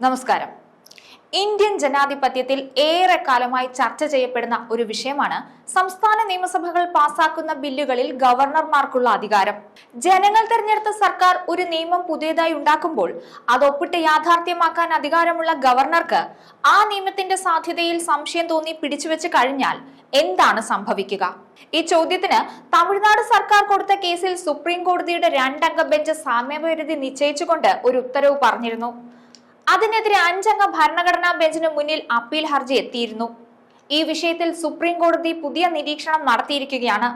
നമസ്കാരം. ഇന്ത്യൻ ജനാധിപത്യത്തിൽ ഏറെക്കാലമായി ചർച്ച ചെയ്യപ്പെടുന്ന ഒരു വിഷയമാണ് സംസ്ഥാന നിയമസഭകൾ പാസാക്കുന്ന ബില്ലുകളിൽ ഗവർണർമാർക്കുള്ള അധികാരം. ജനങ്ങൾ തെരഞ്ഞെടുത്ത സർക്കാർ ഒരു നിയമം പുതിയതായി ഉണ്ടാക്കുമ്പോൾ അത് ഒപ്പിട്ട് യാഥാർത്ഥ്യമാക്കാൻ അധികാരമുള്ള ഗവർണർക്ക് ആ നിയമത്തിന്റെ സാധ്യതയിൽ സംശയം തോന്നി പിടിച്ചുവെച്ച് കഴിഞ്ഞാൽ എന്താണ് സംഭവിക്കുക? ഈ ചോദ്യത്തിന് തമിഴ്നാട് സർക്കാർ കൊടുത്ത കേസിൽ സുപ്രീം കോടതിയുടെ 2 അംഗ ബെഞ്ച് സാമ്യപരിധി നിശ്ചയിച്ചുകൊണ്ട് ഒരു ഉത്തരവ് പറഞ്ഞിരുന്നു. അതിനെതിരെ 5 അംഗ ഭരണഘടനാ ബെഞ്ചിന് മുന്നിൽ അപ്പീൽ ഹർജി എത്തിയിരുന്നു. ഈ വിഷയത്തിൽ സുപ്രീം കോടതി പുതിയ നിരീക്ഷണം നടത്തിയിരിക്കുകയാണ്.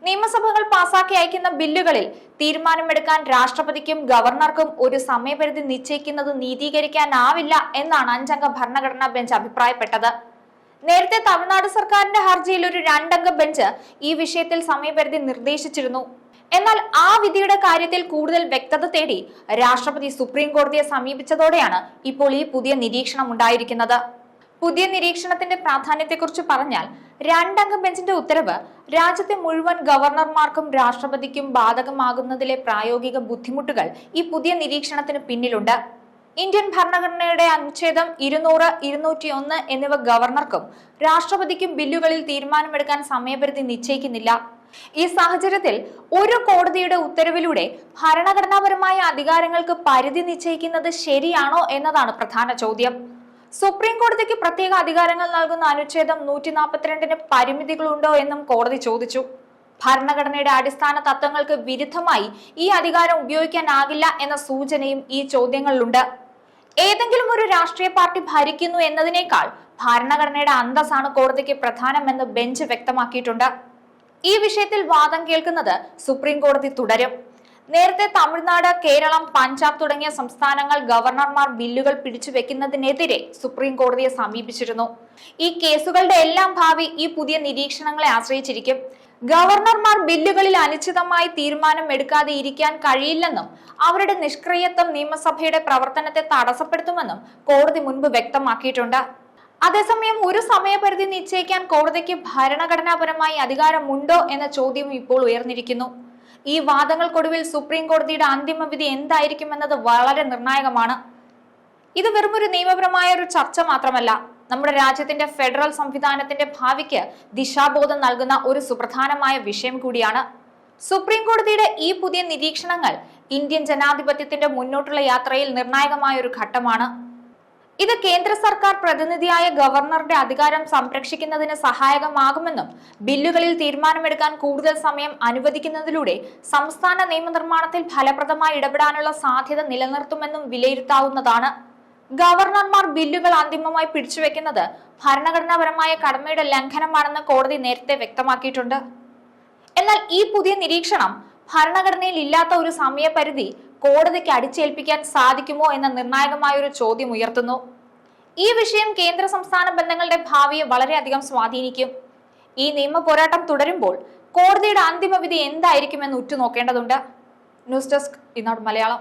നിയമസഭകൾ പാസാക്കി അയക്കുന്ന ബില്ലുകളിൽ തീരുമാനമെടുക്കാൻ രാഷ്ട്രപതിക്കും ഗവർണർക്കും ഒരു സമയപരിധി നിശ്ചയിക്കുന്നത് നീതീകരിക്കാനാവില്ല എന്നാണ് 5 അംഗ ഭരണഘടനാ ബെഞ്ച് അഭിപ്രായപ്പെട്ടത്. നേരത്തെ തമിഴ്നാട് സർക്കാരിന്റെ ഹർജിയിൽ ഒരു 2 അംഗ ബെഞ്ച് ഈ വിഷയത്തിൽ സമയപരിധി നിർദ്ദേശിച്ചിരുന്നു. എന്നാൽ ആ വിധിയുടെ കാര്യത്തിൽ കൂടുതൽ വ്യക്തത തേടി രാഷ്ട്രപതി സുപ്രീം കോടതിയെ സമീപിച്ചതോടെയാണ് ഇപ്പോൾ ഈ പുതിയ നിരീക്ഷണം ഉണ്ടായിരിക്കുന്നത്. പുതിയ നിരീക്ഷണത്തിന്റെ പ്രാധാന്യത്തെക്കുറിച്ച് പറഞ്ഞാൽ 2 അംഗ ബെഞ്ചിന്റെ ഉത്തരവ് രാജ്യത്തെ മുഴുവൻ ഗവർണർമാർക്കും രാഷ്ട്രപതിക്കും ബാധകമാകുന്നതിലെ പ്രായോഗിക ബുദ്ധിമുട്ടുകൾ ഈ പുതിയ നിരീക്ഷണത്തിന് പിന്നിലുണ്ട്. ഇന്ത്യൻ ഭരണഘടനയുടെ അനുച്ഛേദം 200, 201 എന്നിവ ഗവർണർക്കും രാഷ്ട്രപതിക്കും ബില്ലുകളിൽ തീരുമാനമെടുക്കാൻ സമയപരിധി നിശ്ചയിക്കുന്നില്ല. ഈ സാഹചര്യത്തിൽ ഒരു കോടതിയുടെ ഉത്തരവിലൂടെ ഭരണഘടനാപരമായ അധികാരങ്ങൾക്ക് പരിധി നിശ്ചയിക്കുന്നത് ശരിയാണോ എന്നതാണ് പ്രധാന ചോദ്യം. സുപ്രീം കോടതിക്ക് പ്രത്യേക അധികാരങ്ങൾ നൽകുന്ന അനുച്ഛേദം 142-ന് പരിമിതികളുണ്ടോ എന്നും കോടതി ചോദിച്ചു. ഭരണഘടനയുടെ അടിസ്ഥാന തത്വങ്ങൾക്ക് വിരുദ്ധമായി ഈ അധികാരം ഉപയോഗിക്കാനാകില്ല എന്ന സൂചനയും ഈ ചോദ്യങ്ങളിലുണ്ട്. ഏതെങ്കിലും ഒരു രാഷ്ട്രീയ പാർട്ടി ഭരിക്കുന്നു എന്നതിനേക്കാൾ ഭരണഘടനയുടെ അന്തസ്സാണ് കോടതിക്ക് പ്രധാനമെന്ന് ബെഞ്ച് വ്യക്തമാക്കിയിട്ടുണ്ട്. ഈ വിഷയത്തിൽ വാദം കേൾക്കുന്നത് സുപ്രീം കോടതി തുടരും. നേരത്തെ തമിഴ്നാട്, കേരളം, പഞ്ചാബ് തുടങ്ങിയ സംസ്ഥാനങ്ങൾ ഗവർണർമാർ ബില്ലുകൾ പിടിച്ചുവെക്കുന്നതിനെതിരെ സുപ്രീം കോടതിയെ സമീപിച്ചിരുന്നു. ഈ കേസുകളുടെ എല്ലാം ഭാവി ഈ പുതിയ നിരീക്ഷണങ്ങളെ ആശ്രയിച്ചിരിക്കും. ഗവർണർമാർ ബില്ലുകളിൽ അനിശ്ചിതമായി തീരുമാനം എടുക്കാതെ ഇരിക്കാൻ കഴിയില്ലെന്നും അവരുടെ നിഷ്ക്രിയത്വം നിയമസഭയുടെ പ്രവർത്തനത്തെ തടസ്സപ്പെടുത്തുമെന്നും കോടതി മുൻപ് വ്യക്തമാക്കിയിട്ടുണ്ട്. അതേസമയം ഒരു സമയപരിധി നിശ്ചയിക്കാൻ കോടതിക്ക് ഭരണഘടനാപരമായി അധികാരമുണ്ടോ എന്ന ചോദ്യം ഇപ്പോൾ ഉയർന്നിരിക്കുന്നു. ഈ വാദങ്ങൾക്കൊടുവിൽ സുപ്രീം കോടതിയുടെ അന്തിമ വിധി എന്തായിരിക്കുമെന്നത് വളരെ നിർണായകമാണ്. ഇത് വെറുമൊരു നിയമപരമായ ഒരു ചർച്ച മാത്രമല്ല, നമ്മുടെ രാജ്യത്തിന്റെ ഫെഡറൽ സംവിധാനത്തിന്റെ ഭാവിക്ക് ദിശാബോധം നൽകുന്ന ഒരു സുപ്രധാനമായ വിഷയം കൂടിയാണ്. സുപ്രീം കോടതിയുടെ ഈ പുതിയ നിരീക്ഷണങ്ങൾ ഇന്ത്യൻ ജനാധിപത്യത്തിന്റെ മുന്നോട്ടുള്ള യാത്രയിൽ നിർണായകമായ ഒരു ഘട്ടമാണ്. ഇത് കേന്ദ്ര സർക്കാർ പ്രതിനിധിയായ ഗവർണറുടെ അധികാരം സംരക്ഷിക്കുന്നതിന് സഹായകമാകുമെന്നും ബില്ലുകളിൽ തീരുമാനമെടുക്കാൻ കൂടുതൽ സമയം അനുവദിക്കുന്നതിലൂടെ സംസ്ഥാന നിയമനിർമ്മാണത്തിൽ ഫലപ്രദമായി ഇടപെടാനുള്ള സാധ്യത നിലനിർത്തുമെന്നും വിലയിരുത്താവുന്നതാണ്. ഗവർണർമാർ ബില്ലുകൾ അന്തിമമായി പിടിച്ചുവെക്കുന്നത് ഭരണഘടനാപരമായ കടമയുടെ ലംഘനമാണെന്ന് കോടതി നേരത്തെ വ്യക്തമാക്കിയിട്ടുണ്ട്. എന്നാൽ ഈ പുതിയ നിരീക്ഷണം ഭരണഘടനയിൽ ഇല്ലാത്ത ഒരു സമയപരിധി കോടതിക്ക് അടിച്ചേൽപ്പിക്കാൻ സാധിക്കുമോ എന്ന നിർണായകമായ ഒരു ചോദ്യം ഉയർത്തുന്നു. ഈ വിഷയം കേന്ദ്ര സംസ്ഥാന ബന്ധങ്ങളുടെ ഭാവിയെ വളരെയധികം സ്വാധീനിക്കും. ഈ നിയമ പോരാട്ടം തുടരുമ്പോൾ കോടതിയുടെ അന്തിമ വിധി എന്തായിരിക്കുമെന്ന് ഉറ്റുനോക്കേണ്ടതുണ്ട്. ന്യൂസ് ഡെസ്ക്, ഈനാട് മലയാളം.